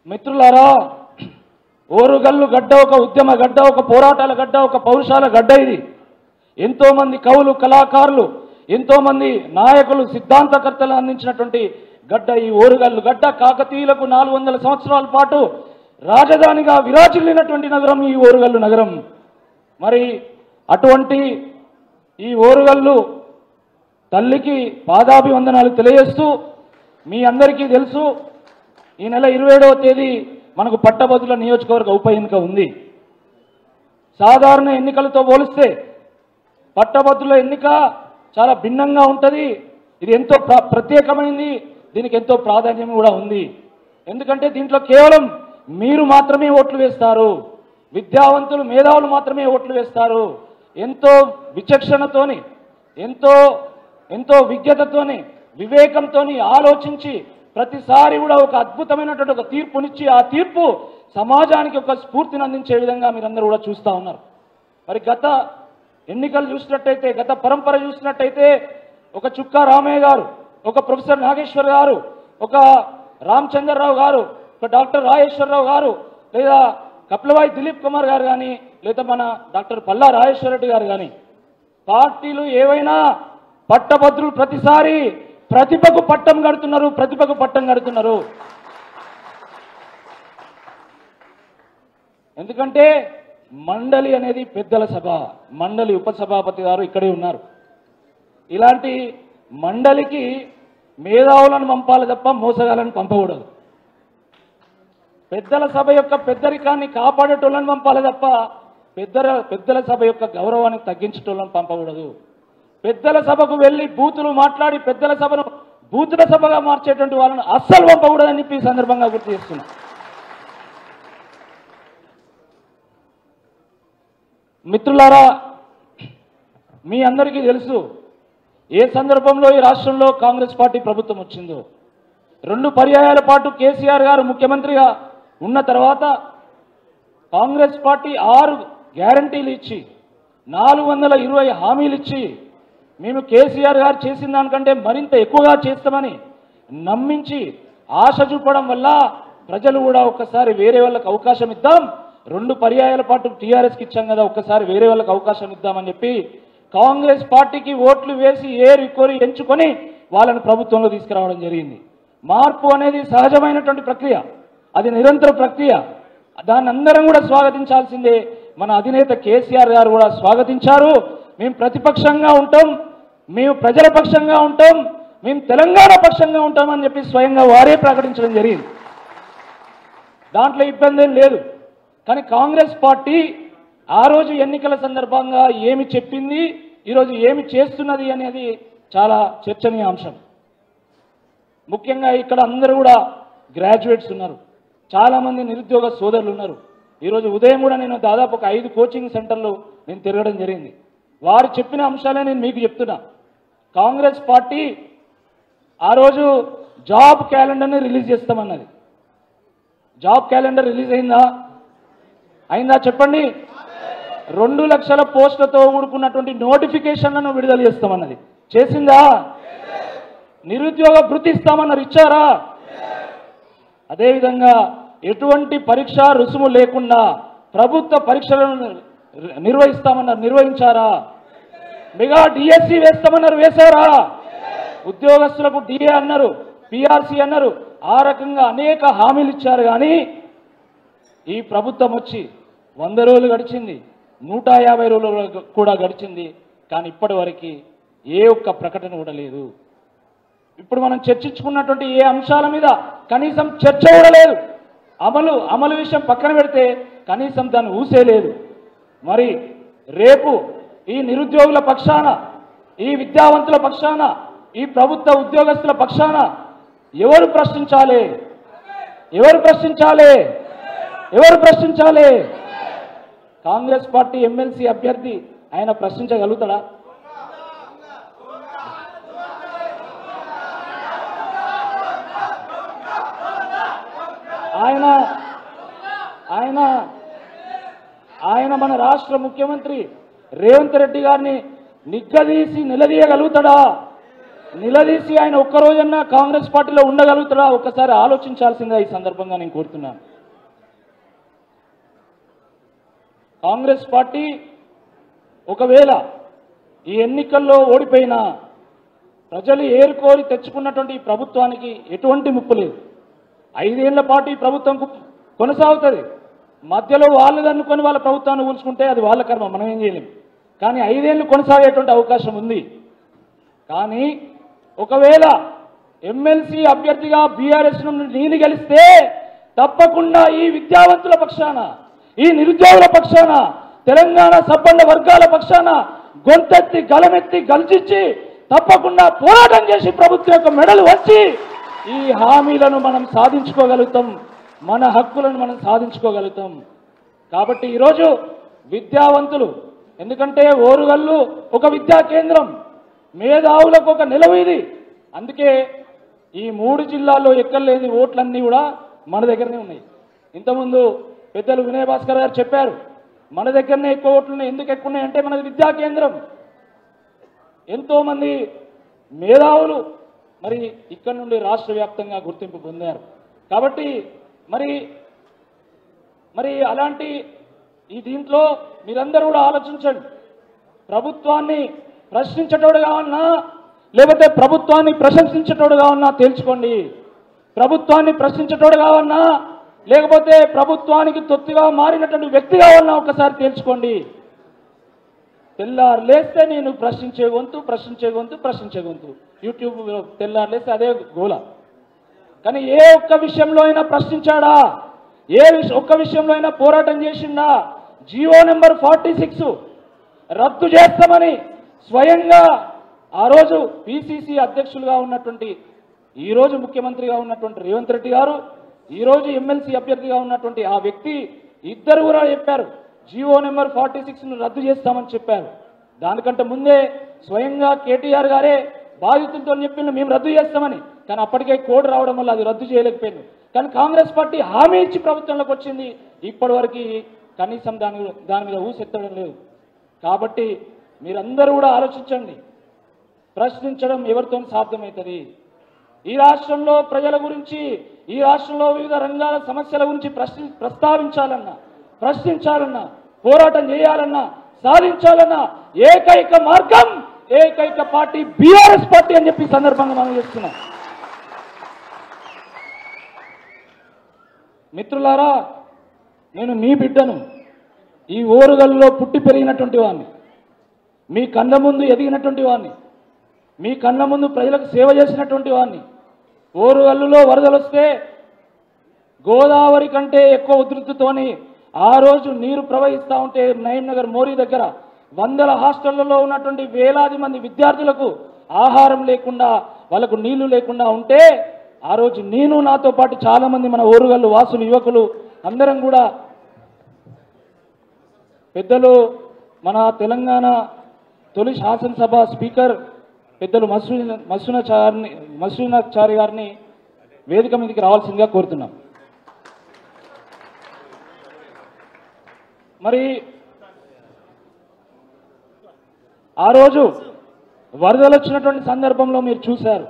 మిత్రులారా, ఓరుగల్లు గడ్డ ఒక ఉద్యమ గడ్డ, ఒక పోరాటాల గడ్డ, ఒక పౌరుషాల గడ్డ. ఇది ఎంతో మంది కవులు, కళాకారులు, ఎంతో మంది నాయకులు, సిద్ధాంతకర్తలు అందించినటువంటి గడ్డ ఈ ఓరుగల్లు గడ్డ. కాకతీయులకు 400 సంవత్సరాల పాటు రాజధానిగా విరాజిల్లినటువంటి నగరం ఈ ఓరుగల్లు నగరం. మరి అటువంటి ఈ ఓరుగల్లు తల్లికి పాదాభివందనాలు తెలియజేస్తూ, మీ అందరికీ తెలుసు ఈ నెల 27వ తేదీ మనకు పట్టభద్రుల నియోజకవర్గ ఉప ఎన్నిక ఉంది. సాధారణ ఎన్నికలతో పోలిస్తే పట్టభద్రుల ఎన్నిక చాలా భిన్నంగా ఉంటుంది. ఇది ఎంతో ప్రత్యేకమైనది, దీనికి ఎంతో ప్రాధాన్యం కూడా ఉంది. ఎందుకంటే దీంట్లో కేవలం మీరు మాత్రమే ఓట్లు వేస్తారు, విద్యావంతులు, మేధావులు మాత్రమే ఓట్లు వేస్తారు. ఎంతో విచక్షణతోని, ఎంతో విజ్ఞతతోని, వివేకంతోని ఆలోచించి ప్రతిసారి కూడా ఒక అద్భుతమైనటువంటి ఒక తీర్పునిచ్చి ఆ తీర్పు సమాజానికి ఒక స్ఫూర్తిని అందించే విధంగా మీరందరూ కూడా చూస్తూ ఉన్నారు. మరి గత ఎన్నికలు చూసినట్టయితే, గత పరంపర చూసినట్టయితే ఒక చుక్కా రామయ్య గారు, ఒక ప్రొఫెసర్ నాగేశ్వర్ గారు, ఒక రామచంద్రరావు గారు, ఒక డాక్టర్ రాజేశ్వరరావు గారు, లేదా కపిలవాయి దిలీప్ కుమార్ గారు కానీ, లేదా మన డాక్టర్ పల్లా రాజేశ్వర రెడ్డి గారు కానీ, పార్టీలు ఏవైనా పట్టభద్రులు ప్రతిసారి ప్రతిభకు పట్టం కడుతున్నారు. ఎందుకంటే మండలి అనేది పెద్దల సభ, మండలి ఉపసభాపతి గారు ఇక్కడే ఉన్నారు. ఇలాంటి మండలికి మేధావులను పంపాలి తప్ప మోసగాలను పంపకూడదు. పెద్దల సభ యొక్క పెద్దరికాన్ని కాపాడేటోళ్ళని పంపాలి తప్ప పెద్దల సభ యొక్క గౌరవాన్ని తగ్గించేటోళ్ళని పంపకూడదు. పెద్దల సభకు వెళ్ళి బూతులు మాట్లాడి పెద్దల సభను బూతుల సభగా మార్చేటువంటి వాళ్ళను అస్సలు పంపకూడదని చెప్పి ఈ సందర్భంగా గుర్తు చేస్తున్నా. మిత్రులారా, మీ అందరికీ తెలుసు ఏ సందర్భంలో ఈ రాష్ట్రంలో కాంగ్రెస్ పార్టీ ప్రభుత్వం వచ్చిందో. 2 పర్యాయాల పాటు కేసీఆర్ గారు ముఖ్యమంత్రిగా ఉన్న తర్వాత కాంగ్రెస్ పార్టీ 6 గ్యారంటీలు ఇచ్చి 420 హామీలు ఇచ్చి మేము కేసీఆర్ గారు చేసిన దానికంటే మరింత ఎక్కువగా చేస్తామని నమ్మించి ఆశ చూపడం వల్ల ప్రజలు కూడా ఒక్కసారి వేరే వాళ్ళకి అవకాశం ఇద్దాం, 2 పర్యాయాల పాటు టీఆర్ఎస్కి ఇచ్చాం కదా, ఒక్కసారి వేరే వాళ్ళకి అవకాశం ఇద్దామని చెప్పి కాంగ్రెస్ పార్టీకి ఓట్లు వేసి ఏరి కోరి ఎంచుకొని వాళ్ళని ప్రభుత్వంలో తీసుకురావడం జరిగింది. మార్పు అనేది సహజమైనటువంటి ప్రక్రియ, అది నిరంతర ప్రక్రియ. దాన్ని అందరం కూడా స్వాగతించాల్సిందే. మన అధినేత కేసీఆర్ గారు కూడా స్వాగతించారు. మేము ప్రతిపక్షంగా ఉంటాం, మేము ప్రజల పక్షంగా ఉంటాం, మేము తెలంగాణ పక్షంగా ఉంటామని చెప్పి స్వయంగా వారే ప్రకటించడం జరిగింది. దాంట్లో ఇబ్బంది ఏం లేదు. కానీ కాంగ్రెస్ పార్టీ ఆ రోజు ఎన్నికల సందర్భంగా ఏమి చెప్పింది, ఈరోజు ఏమి చేస్తున్నది అనేది చాలా చర్చనీయాంశం. ముఖ్యంగా ఇక్కడ అందరూ కూడా గ్రాడ్యుయేట్స్ ఉన్నారు, చాలామంది నిరుద్యోగ సోదరులు ఉన్నారు. ఈరోజు ఉదయం కూడా నేను దాదాపు ఒక 5 కోచింగ్ సెంటర్లు నేను తిరగడం జరిగింది. వారు చెప్పిన అంశాలే నేను మీకు చెప్తున్నా. కాంగ్రెస్ పార్టీ ఆ రోజు జాబ్ క్యాలెండర్ని రిలీజ్ చేస్తామన్నది. జాబ్ క్యాలెండర్ రిలీజ్ అయిందా చెప్పండి? 2 లక్షల పోస్టులతో కూడుకున్నటువంటి నోటిఫికేషన్లను విడుదల చేస్తామన్నది. చేసిందా? నిరుద్యోగ భృతి ఇస్తామన్నారు, ఇచ్చారా? అదేవిధంగా ఎటువంటి పరీక్ష రుసుము లేకుండా ప్రభుత్వ పరీక్షలను నిర్వహిస్తామన్నారు, నిర్వహించారా? మెగా డిఎస్సి వేస్తామన్నారు, వేశారా? ఉద్యోగస్తులకు డిఏ అన్నారు, పిఆర్సి అన్నారు. ఆ రకంగా అనేక హామీలు ఇచ్చారు. కానీ ఈ ప్రభుత్వం వచ్చి 100 రోజులు గడిచింది, 150 రోజులు కూడా గడిచింది. కానీ ఇప్పటి వరకు ఏ ఒక్క ప్రకటన కూడా లేదు. ఇప్పుడు మనం చర్చించుకున్నటువంటి ఏ అంశాల మీద కనీసం చర్చ కూడా లేదు. అమలు విషయం పక్కన పెడితే కనీసం దాన్ని ఊసేలేదు. మరి రేపు ఈ నిరుద్యోగుల పక్షాన, ఈ విద్యావంతుల పక్షాన, ఈ ప్రభుత్వ ఉద్యోగస్తుల పక్షాన ఎవరు ప్రశ్నించాలి? కాంగ్రెస్ పార్టీ ఎమ్మెల్సీ అభ్యర్థి ఆయన ప్రశ్నించగలుగుతాడా? ఆయన మన రాష్ట్ర ముఖ్యమంత్రి రేవంత్ రెడ్డి గారిని నిగ్గదీసి నిలదీయగలుగుతాడా? నిలదీసి ఆయన ఒక్కరోజన్నా కాంగ్రెస్ పార్టీలో ఉండగలుగుతాడా ఒక్కసారి ఆలోచించాల్సిందిగా ఈ సందర్భంగా నేను కోరుతున్నాను. కాంగ్రెస్ పార్టీ ఒకవేళ ఈ ఎన్నికల్లో ఓడిపోయినా ప్రజలు ఏరుకోరి తెచ్చుకున్నటువంటి ఈ ప్రభుత్వానికి ఎటువంటి ముప్పు లేదు. 5 ఏళ్ల పాటు ఈ ప్రభుత్వం కొనసాగుతుంది. మధ్యలో వాళ్ళు అనుకొని వాళ్ళ ప్రభుత్వాన్ని ఊల్చుకుంటే అది వాళ్ళ కర్మ, మనం ఏం చేయలేం. కానీ 5 ఏళ్ళు కొనసాగేటువంటి అవకాశం ఉంది. కానీ ఒకవేళ ఎమ్మెల్సీ అభ్యర్థిగా బీఆర్ఎస్ నుండి నేను గెలిస్తే తప్పకుండా ఈ విద్యావంతుల పక్షాన, ఈ నిరుద్యోగుల పక్షాన, తెలంగాణ సబ్బండ వర్గాల పక్షాన గొంతెత్తి గలమెత్తి గల్చిచ్చి తప్పకుండా పోరాటం చేసి ప్రభుత్వం యొక్క మెడలు వచ్చి ఈ హామీలను మనం సాధించుకోగలుగుతాం, మన హక్కులను మనం సాధించుకోగలుగుతాం. కాబట్టి ఈరోజు విద్యావంతులు, ఎందుకంటే ఓరుగల్లు ఒక విద్యా కేంద్రం, మేధావులకు ఒక నిలవు ఇది. అందుకే ఈ 3 జిల్లాల్లో ఎక్కర్లేని ఓట్లన్నీ కూడా మన దగ్గరనే ఉన్నాయి. ఇంతకుముందు పెద్దలు వినయ్ భాస్కర్ గారు చెప్పారు, మన దగ్గరనే ఎక్కువ ఓట్లు ఎందుకు ఎక్కువ ఉన్నాయంటే మనది విద్యా కేంద్రం, ఎంతోమంది మేధావులు మరి ఇక్కడ నుండి రాష్ట్ర వ్యాప్తంగా గుర్తింపు పొందారు. కాబట్టి మరి అలాంటి ఈ దీంట్లో మీరందరూ కూడా ఆలోచించండి. ప్రభుత్వాన్ని ప్రశ్నించేటోడుగా ఉన్నా లేకపోతే ప్రభుత్వాన్ని ప్రశంసించేటోడుగా ఉన్నా తేల్చుకోండి. ప్రభుత్వాన్ని ప్రశ్నించేటోడుగా ఉన్నా లేకపోతే ప్రభుత్వానికి తొత్తుగా మారినటువంటి వ్యక్తిగా ఉన్నా ఒకసారి తేల్చుకోండి. తెల్లారు లేస్తే నేను ప్రశ్నించే గొంతు యూట్యూబ్ తెల్లారు లేస్తే అదే గోల. కానీ ఏ ఒక్క విషయంలో అయినా ప్రశ్నించాడా? ఒక్క విషయంలో అయినా పోరాటం చేసిండా? జీవో నెంబర్ 46 రద్దు చేస్తామని స్వయంగా ఆ రోజు పిసిసి అధ్యక్షులుగా ఉన్నటువంటి, ఈరోజు ముఖ్యమంత్రిగా ఉన్నటువంటి రేవంత్ రెడ్డి గారు, ఈరోజు ఎమ్మెల్సీ అభ్యర్థిగా ఉన్నటువంటి ఆ వ్యక్తి ఇద్దరు కూడా చెప్పారు జీవో నెంబర్ 46ను రద్దు చేస్తామని చెప్పారు. దానికంటే ముందే స్వయంగా కేటీఆర్ గారే బాధితులతో చెప్పిండు మేము రద్దు చేస్తామని. కానీ అప్పటికే కోడ్ రావడం వల్ల అది రద్దు చేయలేకపోయింది. కానీ కాంగ్రెస్ పార్టీ హామీ ఇచ్చి ప్రభుత్వంలోకి వచ్చింది, ఇప్పటి వరకు కనీసం దాని మీద ఊసెత్తడం లేదు. కాబట్టి మీరందరూ కూడా ఆలోచించండి. ప్రశ్నించడం ఎవరితో సాధ్యమవుతుంది? ఈ రాష్ట్రంలో ప్రజల గురించి, ఈ రాష్ట్రంలో వివిధ రంగాల సమస్యల గురించి ప్రశ్నించాలన్నా, పోరాటం చేయాలన్నా, సాధించాలన్నా ఏకైక మార్గం, ఏకైక పార్టీ బీఆర్ఎస్ పార్టీ అని చెప్పి సందర్భంగా మనం చేస్తున్నాం. మిత్రులారా, నేను మీ బిడ్డను, ఈ ఓరుగల్లో పుట్టి పెరిగినటువంటి వాడిని, మీ కళ్ళ ముందు ఎదిగినటువంటి వాడిని, మీ కళ్ళ ముందు ప్రజలకు సేవ చేసినటువంటి వాడిని. ఓరుగల్లులో వరదలు వస్తే గోదావరి కంటే ఎక్కువ ఉధృతితోని ఆ రోజు నీరు ప్రవహిస్తూ ఉంటే నయీంనగర్ మోరీ దగ్గర వందల హాస్టళ్లలో ఉన్నటువంటి వేలాది మంది విద్యార్థులకు ఆహారం లేకుండా, వాళ్ళకు నీళ్లు లేకుండా ఉంటే ఆ రోజు నేను, నాతో పాటు చాలా మంది మన ఓరుగల్లు వాసులు, యువకులు అందరం కూడా పెద్దలు, మన తెలంగాణ తొలి శాసనసభ స్పీకర్ పెద్దలు మసూనాచారి గారిని వేదిక మీదకి రావాల్సిందిగా కోరుతున్నాం. మరి ఆ రోజు వరదలు వచ్చినటువంటి సందర్భంలో మీరు చూశారు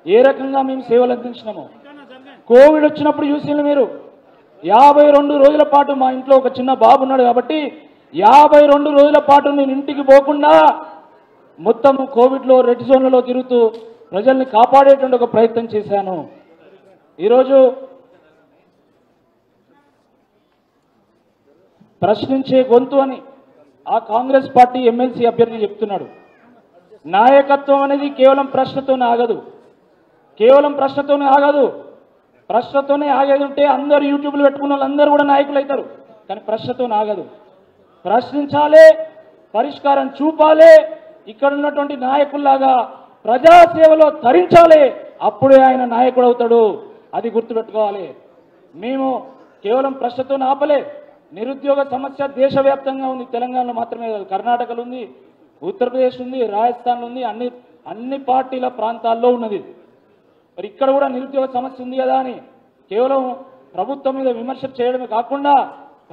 ఏ రకంగా మేము సేవలు అందించినామో. కోవిడ్ వచ్చినప్పుడు చూసిన మీరు 52 రోజుల పాటు, మా ఇంట్లో ఒక చిన్న బాబు ఉన్నాడు కాబట్టి 52 రోజుల పాటు నేను ఇంటికి పోకుండా మొత్తం కోవిడ్లో రెడ్ జోన్లలో తిరుగుతూ ప్రజల్ని కాపాడేటువంటి ఒక ప్రయత్నం చేశాను. ఈరోజు ప్రశ్నించే గొంతు అని ఆ కాంగ్రెస్ పార్టీ ఎమ్మెల్సీ అభ్యర్థి చెప్తున్నాడు. నాయకత్వం అనేది కేవలం ప్రశ్నతోనే ఆగదు. ప్రశ్నతోనే ఆగేది ఉంటే అందరూ యూట్యూబ్లో పెట్టుకున్న వాళ్ళందరూ కూడా నాయకులు అవుతారు. కానీ ప్రశ్నతోనే ఆగదు. ప్రశ్నించాలే, పరిష్కారం చూపాలే, ఇక్కడ ఉన్నటువంటి నాయకుల్లాగా ప్రజాసేవలో తరించాలి, అప్పుడే ఆయన నాయకుడు అవుతాడు. అది గుర్తుపెట్టుకోవాలి. మేము కేవలం ప్రశ్నతోనే ఆపలే. నిరుద్యోగ సమస్య దేశవ్యాప్తంగా ఉంది. తెలంగాణలో మాత్రమే కాదు, కర్ణాటకలో ఉంది, ఉత్తరప్రదేశ్ ఉంది, రాజస్థాన్లో ఉంది, అన్ని పార్టీల ప్రాంతాల్లో ఉన్నది. మరి ఇక్కడ కూడా నిరుద్యోగ సమస్య ఉంది కదా అని కేవలం ప్రభుత్వం మీద విమర్శ చేయడమే కాకుండా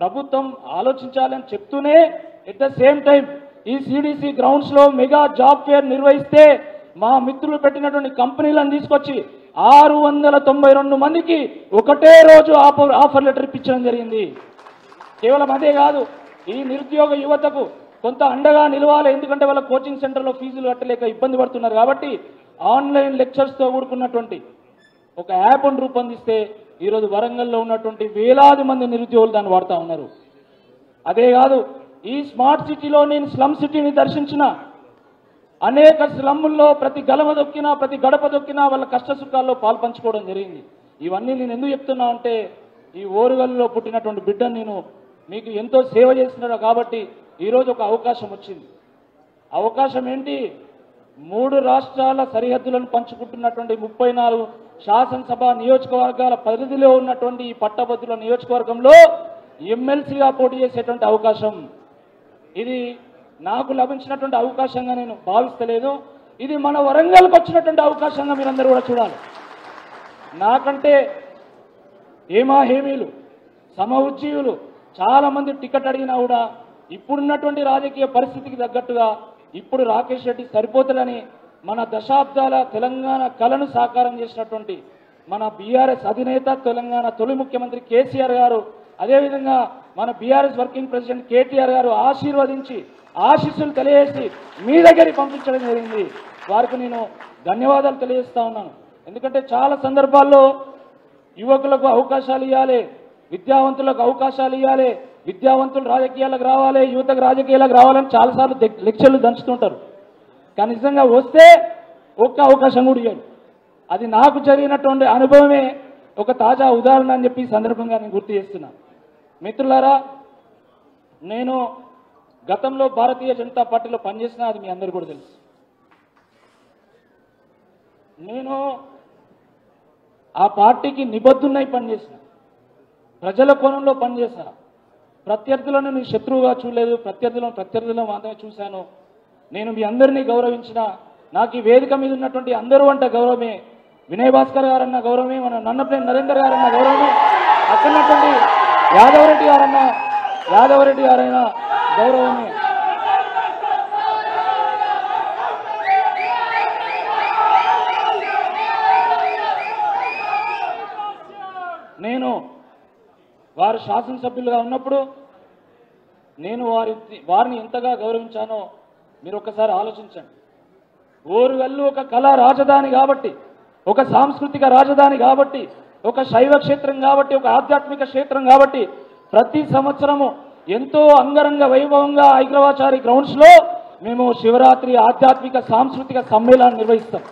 ప్రభుత్వం ఆలోచించాలని చెప్తూనే ఎట్ ద సేమ్ టైం ఈ సిడిసి గ్రౌండ్స్లో మెగా జాబ్ ఫేర్ నిర్వహిస్తే మా మిత్రులు పెట్టినటువంటి కంపెనీలను తీసుకొచ్చి 692 మందికి ఒకటే రోజు ఆఫర్ లెటర్ ఇప్పించడం జరిగింది. కేవలం అదే కాదు, ఈ నిరుద్యోగ యువతకు కొంత అండగా నిలవాలి. ఎందుకంటే వాళ్ళ కోచింగ్ సెంటర్లో ఫీజులు కట్టలేక ఇబ్బంది పడుతున్నారు కాబట్టి ఆన్లైన్ లెక్చర్స్తో కూడుకున్నటువంటి ఒక యాప్ను రూపొందిస్తే ఈరోజు వరంగల్లో ఉన్నటువంటి వేలాది మంది నిరుద్యోగులు దాన్ని వాడుతూ ఉన్నారు. అదే కాదు, ఈ స్మార్ట్ సిటీలో నేను స్లమ్ సిటీని దర్శించిన అనేక స్లమ్ముల్లో ప్రతి గలమ దొక్కినా ప్రతి గడప దొక్కినా వాళ్ళ కష్ట సుఖాల్లో పాల్పంచుకోవడం జరిగింది. ఇవన్నీ నేను ఎందుకు చెప్తున్నా అంటే ఈ ఓరుగల్లులో పుట్టినటువంటి బిడ్డను నేను మీకు ఎంతో సేవ చేస్తున్నాడు కాబట్టి ఈరోజు ఒక అవకాశం వచ్చింది. అవకాశం ఏంటి? 3 రాష్ట్రాల సరిహద్దులను పంచుకుంటున్నటువంటి 34 శాసనసభ నియోజకవర్గాల పరిధిలో ఉన్నటువంటి ఈ పట్టభద్రుల నియోజకవర్గంలో ఎమ్మెల్సీగా పోటీ చేసేటువంటి అవకాశం. ఇది నాకు లభించినటువంటి అవకాశంగా నేను భావిస్తలేదు. ఇది మన వరంగల్కి వచ్చినటువంటి అవకాశంగా మీరందరూ కూడా చూడాలి. నాకంటే హేమీలు సమఉజ్జీవులు చాలామంది టికెట్ అడిగినా కూడా ఇప్పుడున్నటువంటి రాజకీయ పరిస్థితికి తగ్గట్టుగా ఇప్పుడు రాకేష్ రెడ్డి సరిపోతుందని మన దశాబ్దాల తెలంగాణ కళను సాకారం చేసినటువంటి మన బీఆర్ఎస్ అధినేత తెలంగాణ తొలి ముఖ్యమంత్రి కేసీఆర్ గారు, అదేవిధంగా మన బీఆర్ఎస్ వర్కింగ్ ప్రెసిడెంట్ కేటీఆర్ గారు ఆశీర్వదించి ఆశీస్సులు తెలియజేసి మీ దగ్గరికి పంపించడం జరిగింది. వారికి నేను ధన్యవాదాలు తెలియజేస్తా ఉన్నాను. ఎందుకంటే చాలా సందర్భాల్లో యువకులకు అవకాశాలు ఇవ్వాలి, విద్యావంతులకు అవకాశాలు ఇవ్వాలి, విద్యావంతులు రాజకీయాలకు రావాలి, యువతకు రాజకీయాలకు రావాలని చాలాసార్లు లెక్చర్లు దంచుతుంటారు. కానీ నిజంగా వస్తే ఒక్క అవకాశం కూడా ఇవ్వడు. అది నాకు జరిగినటువంటి అనుభవమే ఒక తాజా ఉదాహరణ అని చెప్పి ఈ సందర్భంగా నేను గుర్తు చేస్తున్నాను. మిత్రులారా, నేను గతంలో భారతీయ జనతా పార్టీలో పనిచేసిన, అది మీ అందరూ కూడా తెలుసు. నేను ఆ పార్టీకి నిబద్ధున్నై పనిచేసిన, ప్రజల కోణంలో పనిచేసిన, ప్రత్యర్థులను నేను శత్రువుగా చూడలేదు, ప్రత్యర్థులను మాత్రమే చూశాను. నేను మీ అందరినీ గౌరవించిన, నాకు ఈ వేదిక మీద ఉన్నటువంటి అందరూ అంటే గౌరవమే. వినయ్ భాస్కర్ గారన్న గౌరవమే, మన నన్నపనేని నరేందర్ గారన్న గౌరవమే, అక్కడున్నటువంటి యాదవరెడ్డి గారైనా గౌరవమే. నేను వారు శాసనసభ్యులుగా ఉన్నప్పుడు నేను వారిని ఎంతగా గౌరవించానో మీరు ఒక్కసారి ఆలోచించండి. ఓరుగల్లు ఒక కళా రాజధాని కాబట్టి, ఒక సాంస్కృతిక రాజధాని కాబట్టి, ఒక శైవ క్షేత్రం కాబట్టి, ఒక ఆధ్యాత్మిక క్షేత్రం కాబట్టి ప్రతి సంవత్సరము ఎంతో అంగరంగ వైభవంగా ఐగ్రవాచారి గ్రౌండ్స్లో మేము శివరాత్రి ఆధ్యాత్మిక సాంస్కృతిక సమ్మేళనాన్ని నిర్వహిస్తాం.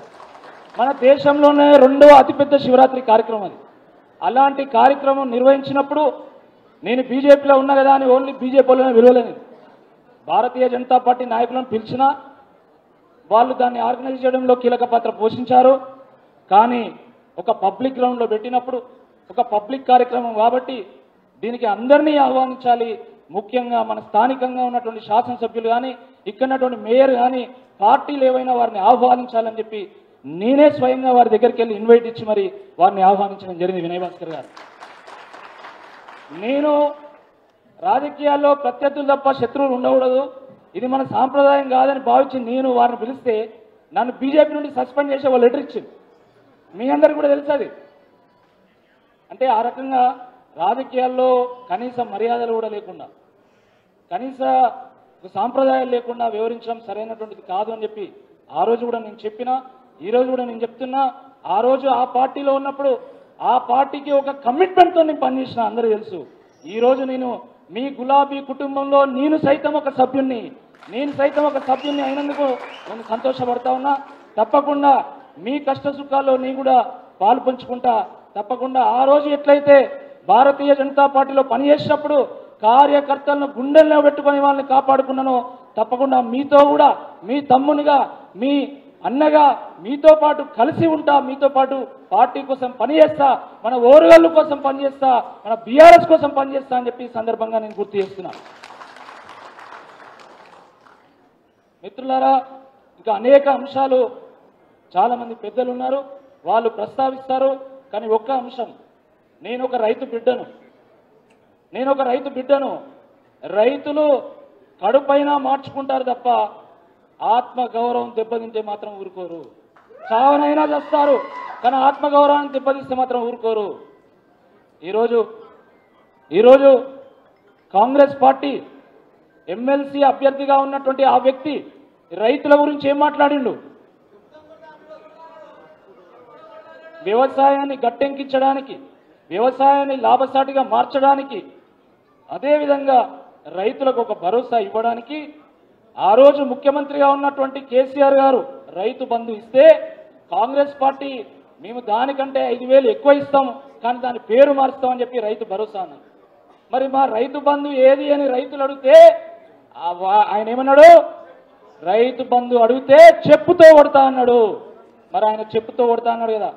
మన దేశంలోనే 2వ అతిపెద్ద శివరాత్రి కార్యక్రమం అది. అలాంటి కార్యక్రమం నిర్వహించినప్పుడు నేను బీజేపీలో ఉన్నా కదా అని ఓన్లీ బీజేపీలోనే విలువలేని భారతీయ జనతా పార్టీ నాయకులను పిలిచినా వాళ్ళు దాన్ని ఆర్గనైజ్ చేయడంలో కీలక పాత్ర పోషించారు. కానీ ఒక పబ్లిక్ గ్రౌండ్లో పెట్టినప్పుడు, ఒక పబ్లిక్ కార్యక్రమం కాబట్టి దీనికి అందరినీ ఆహ్వానించాలి. ముఖ్యంగా మన స్థానికంగా ఉన్నటువంటి శాసనసభ్యులు కానీ, ఇక్కడ ఉన్నటువంటి మేయర్ కానీ, పార్టీలు ఏవైనా వారిని ఆహ్వానించాలని చెప్పి నేనే స్వయంగా వారి దగ్గరికి వెళ్ళి ఇన్వైట్ ఇచ్చి మరి వారిని ఆహ్వానించడం జరిగింది. వినయ్ భాస్కర్ గారు, నేను రాజకీయాల్లో ప్రత్యర్థులు తప్ప శత్రువులు ఉండకూడదు, ఇది మన సాంప్రదాయం కాదని భావించి నేను వారిని పిలిస్తే నన్ను బీజేపీ నుండి సస్పెండ్ చేసే వాళ్ళు లెటర్ ఇచ్చింది. మీ అందరికీ కూడా తెలుసు అది. అంటే ఆ రకంగా రాజకీయాల్లో కనీస మర్యాదలు కూడా లేకుండా, కనీస సాంప్రదాయాలు లేకుండా వివరించడం సరైనటువంటిది కాదు అని చెప్పి ఆ రోజు కూడా నేను చెప్పినా, ఈ రోజు కూడా నేను చెప్తున్నా. ఆ రోజు ఆ పార్టీలో ఉన్నప్పుడు ఆ పార్టీకి ఒక కమిట్మెంట్తో నేను పనిచేసిన, అందరూ తెలుసు. ఈరోజు నేను మీ గులాబీ కుటుంబంలో నేను సైతం ఒక సభ్యుణ్ణి అయినందుకు నేను సంతోషపడతా ఉన్నా. తప్పకుండా మీ కష్ట సుఖాల్లో నేను కూడా పాలు పంచుకుంటా. తప్పకుండా ఆ రోజు ఎట్లయితే భారతీయ జనతా పార్టీలో పనిచేసినప్పుడు కార్యకర్తలను గుండెల్లో పెట్టుకొని వాళ్ళని కాపాడుకున్నానో, తప్పకుండా మీతో కూడా మీ తమ్మునిగా, మీ అన్నగా మీతో పాటు కలిసి ఉంటా, మీతో పాటు పార్టీ కోసం పనిచేస్తా, మన ఓరుగల్లు కోసం పనిచేస్తా, మన బీఆర్ఎస్ కోసం పనిచేస్తా అని చెప్పి ఈ సందర్భంగా నేను గుర్తు చేస్తున్నా. మిత్రులారా, ఇంకా అనేక అంశాలు చాలామంది పెద్దలు ఉన్నారు, వాళ్ళు ప్రస్తావిస్తారు. కానీ ఒక్క అంశం, నేను ఒక రైతు బిడ్డను. రైతులు కడుపైన మార్చుకుంటారు తప్ప ఆత్మగౌరవం దెబ్బతింటే మాత్రం ఊరుకోరు. చావనైనా చేస్తారు, కానీ ఆత్మగౌరవాన్ని దెబ్బతీస్తే మాత్రం ఊరుకోరు. ఈరోజు కాంగ్రెస్ పార్టీ ఎమ్మెల్సీ అభ్యర్థిగా ఉన్నటువంటి ఆ వ్యక్తి రైతుల గురించి ఏం మాట్లాడిండు? వ్యవసాయాన్ని గట్టెంకించడానికి, వ్యవసాయాన్ని లాభసాటిగా మార్చడానికి, అదేవిధంగా రైతులకు ఒక భరోసా ఇవ్వడానికి ఆ రోజు ముఖ్యమంత్రిగా ఉన్నటువంటి కేసీఆర్ గారు రైతు బంధు ఇస్తే కాంగ్రెస్ పార్టీ మేము దానికంటే 5,000 ఎక్కువ ఇస్తాము, కానీ దాని పేరు మారుస్తామని చెప్పి రైతు భరోసా అన్నారు. మరి మా రైతు బంధు ఏది అని రైతులు అడిగితే ఆయన ఏమన్నాడు? రైతు బంధు అడిగితే చెప్పుతో కొడతా అన్నాడు. మరి ఆయన చెప్పుతో కొడతా అన్నాడు కదా,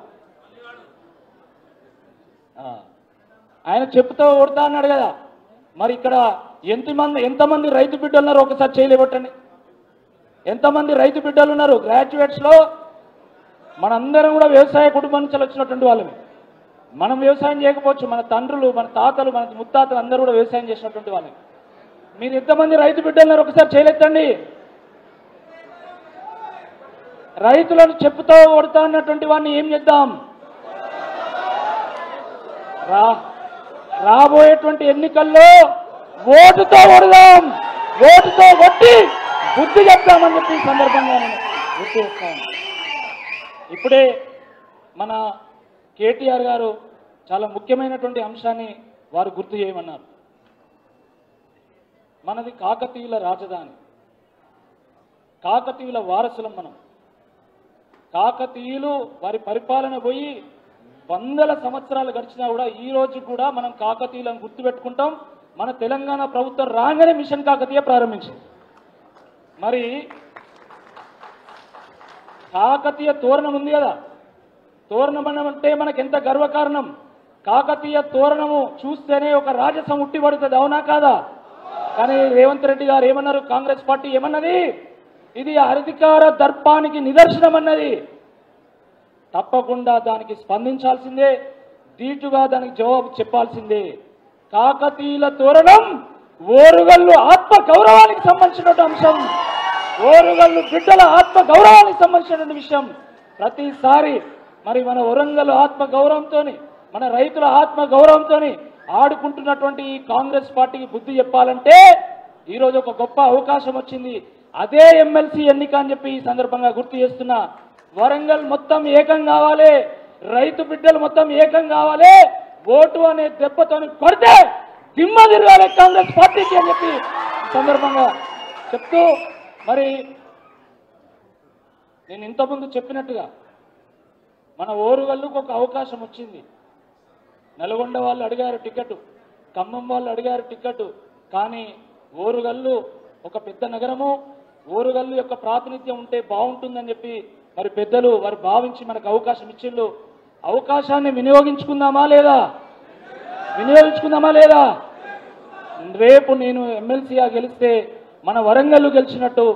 ఆయన చెప్పుతో కొడతా అన్నాడు కదా. మరి ఇక్కడ ఎంతమంది రైతు బిడ్డలు ఉన్నారు ఒకసారి చేయలేబట్టండి. ఎంతమంది రైతు బిడ్డలు ఉన్నారు? గ్రాడ్యుయేట్స్లో మనందరం కూడా వ్యవసాయ కుటుంబం నుంచి వచ్చినటువంటి వాళ్ళమే. మనం వ్యవసాయం చేయకపోవచ్చు, మన తండ్రులు, మన తాతలు, మన ముత్తాతలు అందరూ కూడా వ్యవసాయం చేసినటువంటి వాళ్ళే. మీరు ఎంతమంది రైతు బిడ్డలు ఉన్నారు ఒకసారి చేయలేదండి. రైతులను చెప్పుతో కొడతా అన్నటువంటి వాడిని ఏం చేద్దాం? రాబోయేటువంటి ఎన్నికల్లో ఓటుతో కొడదాం, ఓటుతో కొట్టి బుద్ధి చెప్తామని చెప్పి ఈ సందర్భంగా నేను గుర్తు చేస్తాను. ఇప్పుడే మన కేటీఆర్ గారు చాలా ముఖ్యమైనటువంటి అంశాన్ని వారు గుర్తు చేయమన్నారు. మనది కాకతీయుల రాజధాని, కాకతీయుల వారసులం మనం. కాకతీయులు వారి పరిపాలన పోయి వందల సంవత్సరాలు గడిచినా కూడా ఈ రోజు కూడా మనం కాకతీయులను గుర్తుపెట్టుకుంటాం. మన తెలంగాణ ప్రభుత్వం రాగానే మిషన్ కాకతీయ ప్రారంభించింది. మరి కాకతీయ తోరణం ఉంది కదా, తోరణం అంటే మనకు ఎంత గర్వకారణం. కాకతీయ తోరణము చూస్తేనే ఒక రాజసం ఉట్టిపడుతుంది, అవునా కాదా? కానీ రేవంత్ రెడ్డి గారు ఏమన్నారు? కాంగ్రెస్ పార్టీ ఏమన్నది? ఇది అధికార దర్పానికి నిదర్శనం అన్నది. తప్పకుండా దానికి స్పందించాల్సిందే, దీటుగా దానికి జవాబు చెప్పాల్సిందే. కాకతీయుల తోరణం ఓరుగల్లు ఆత్మ గౌరవానికి సంబంధించినటువంటి అంశం, ఓరుగల్లు బిడ్డల ఆత్మ గౌరవానికి సంబంధించినటువంటి విషయం. ప్రతిసారి మరి మన వరంగల్ ఆత్మ గౌరవంతో, మన రైతుల ఆత్మ గౌరవంతో ఆడుకుంటున్నటువంటి ఈ కాంగ్రెస్ పార్టీకి బుద్ధి చెప్పాలంటే ఈరోజు ఒక గొప్ప అవకాశం వచ్చింది. అదే ఎమ్మెల్సీ ఎన్నిక అని చెప్పి ఈ సందర్భంగా గుర్తు చేస్తున్నా. వరంగల్ మొత్తం ఏకం కావాలి, రైతు బిడ్డలు మొత్తం ఏకం కావాలి, ఓటు అనే దెబ్బతో కొడితే దిమ్మ తిరగాలి కాంగ్రెస్ పార్టీకి అని చెప్పి ఈ సందర్భంగా చెప్తూ, మరి నేను ఇంతకుముందు చెప్పినట్టుగా మన ఓరుగల్లుకు ఒక అవకాశం వచ్చింది. నల్గొండ వాళ్ళు అడిగారు టికెట్, ఖమ్మం వాళ్ళు అడిగారు టికెట్, కానీ ఓరుగల్లు ఒక పెద్ద నగరము, ఓరుగల్లు యొక్క ప్రాతినిధ్యం ఉంటే బాగుంటుందని చెప్పి మరి పెద్దలు వారు భావించి మనకు అవకాశం ఇచ్చిండ్రు. అవకాశాన్ని వినియోగించుకుందామా లేదా? వినియోగించుకుందామా లేదా? రేపు నేను ఎమ్మెల్సీగా గెలిస్తే మన వరంగల్ గెలిచినట్టు,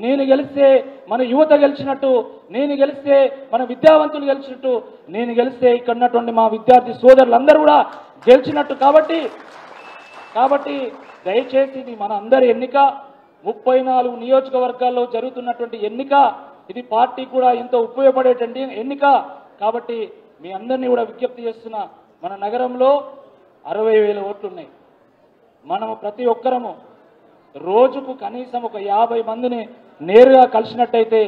నేను గెలిస్తే మన యువత గెలిచినట్టు, నేను గెలిస్తే మన విద్యావంతులు గెలిచినట్టు, నేను గెలిస్తే ఇక్కడ ఉన్నటువంటి మా విద్యార్థి సోదరులందరూ కూడా గెలిచినట్టు. కాబట్టి దయచేసి ఇది మన అందరి ఎన్నిక, 34 నియోజకవర్గాల్లో జరుగుతున్నటువంటి ఎన్నిక. ఇది పార్టీ కూడా ఎంతో ఉపయోగపడేటువంటి ఎన్నిక. కాబట్టి మీ అందరినీ కూడా విజ్ఞప్తి చేస్తున్నా, మన నగరంలో 60,000 ఓట్లు ఉన్నాయి. మనము ప్రతి ఒక్కరము రోజుకు కనీసం ఒక 50 మందిని నేరుగా కలిసినట్టయితే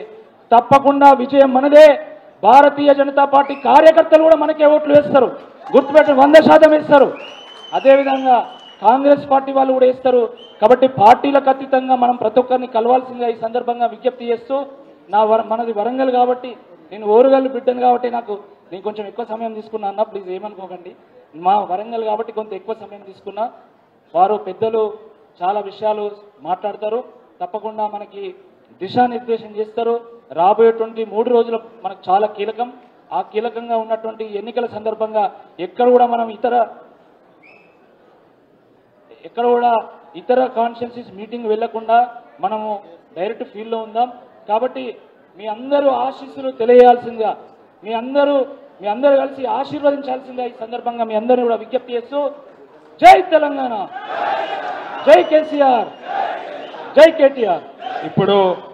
తప్పకుండా విజయం మనదే. భారతీయ జనతా పార్టీ కార్యకర్తలు కూడా మనకే ఓట్లు వేస్తారు, గుర్తుపెట్టి 100% వేస్తారు. అదేవిధంగా కాంగ్రెస్ పార్టీ వాళ్ళు కూడా వేస్తారు. కాబట్టి పార్టీలకు అతీతంగా మనం ప్రతి ఒక్కరిని కలవాల్సిందిగా ఈ సందర్భంగా విజ్ఞప్తి చేస్తూ, మనది వరంగల్ కాబట్టి, నేను ఓరుగల్లు బిడ్డను కాబట్టి నేను కొంచెం ఎక్కువ సమయం తీసుకున్నా అన్న, ప్లీజ్ ఏమనుకోకండి. మా వరంగల్ కాబట్టి కొంత ఎక్కువ సమయం తీసుకున్నా. వారు పెద్దలు చాలా విషయాలు మాట్లాడతారు, తప్పకుండా మనకి దిశానిర్దేశం చేస్తారు. రాబోయేటువంటి 3 రోజులు మనకు చాలా కీలకం. ఆ కీలకంగా ఉన్నటువంటి ఎన్నికల సందర్భంగా ఎక్కడ కూడా ఇతర కాన్స్టిట్యున్సీస్ మీటింగ్ వెళ్లకుండా మనము డైరెక్ట్ ఫీల్డ్లో ఉందాం. కాబట్టి మీ అందరూ ఆశీస్సులు తెలియాల్సిందిగా, మీ అందరూ కలిసి ఆశీర్వదించాల్సిందిగా ఈ సందర్భంగా మీ అందరినీ కూడా విజ్ఞప్తి చేస్తూ, జై తెలంగాణ, జై కేసీఆర్, జై కేటీఆర్. ఇప్పుడు